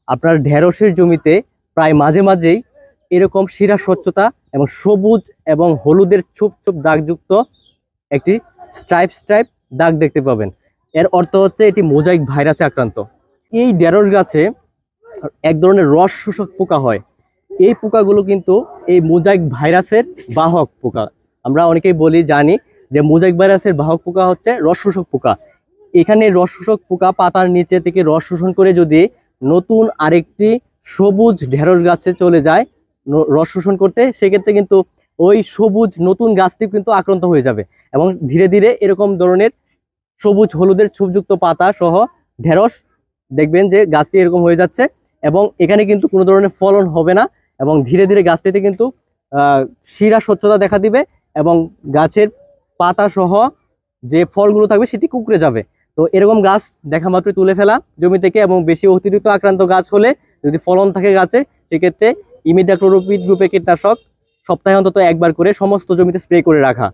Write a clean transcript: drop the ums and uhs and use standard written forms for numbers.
আপনার ঢেঁড়সের জমিতে প্রায় মাঝে মাঝেই এরকম শিরা স্বচ্ছতা এবং সবুজ এবং হলুদের ছোপ ছোপ দাগযুক্ত একটি স্ট্রাইপ স্ট্রাইপ দাগ দেখতে পাবেন। এর অর্থ হচ্ছে এটি মোজাইক ভাইরাসে আক্রান্ত। এই ঢেঁড়স গাছে এক ধরনের রস শোষক পোকা হয়। এই পোকাগুলো কিন্তু এই মোজাইক ভাইরাসের বাহক পোকা। আমরা অনেকেই জানি যে মোজাইক ভাইরাসের বাহক পোকা হচ্ছে রস শোষক পোকা। এখানে রস শোষক পোকা পাতার নিচে থেকে রস শোষণ করে যদি নতুন আরেকটি সবুজ ঢেঁড়স গাছে চলে যায় রস শোষণ করতে, সেক্ষেত্রে কিন্তু ওই সবুজ নতুন গাছটি কিন্তু আক্রান্ত হয়ে যাবে এবং ধীরে ধীরে এরকম ধরনের সবুজ হলুদের ছোপযুক্ত পাতা সহ ঢেঁড়স দেখবেন যে গাছটি এরকম হয়ে যাচ্ছে এবং এখানে কিন্তু কোনো ধরনের ফলন হবে না এবং ধীরে ধীরে গাছটিতে কিন্তু শিরা স্বচ্ছতা দেখা দিবে এবং গাছের পাতা সহ যে ফলগুলো থাকবে সেটি কুঁকড়ে যাবে। তো এরকম গাছ দেখা মাত্রই তুলে ফেলা জমি থেকে, এবং বেশি অতিরিক্ত আক্রান্ত গাছ হলে যদি ফলন থাকে গাছে, সেক্ষেত্রে ইমিডাক্লোরোপিড গ্রুপের কীটনাশক সপ্তাহে অন্তত একবার করে সমস্ত জমিতে স্প্রে করে রাখা।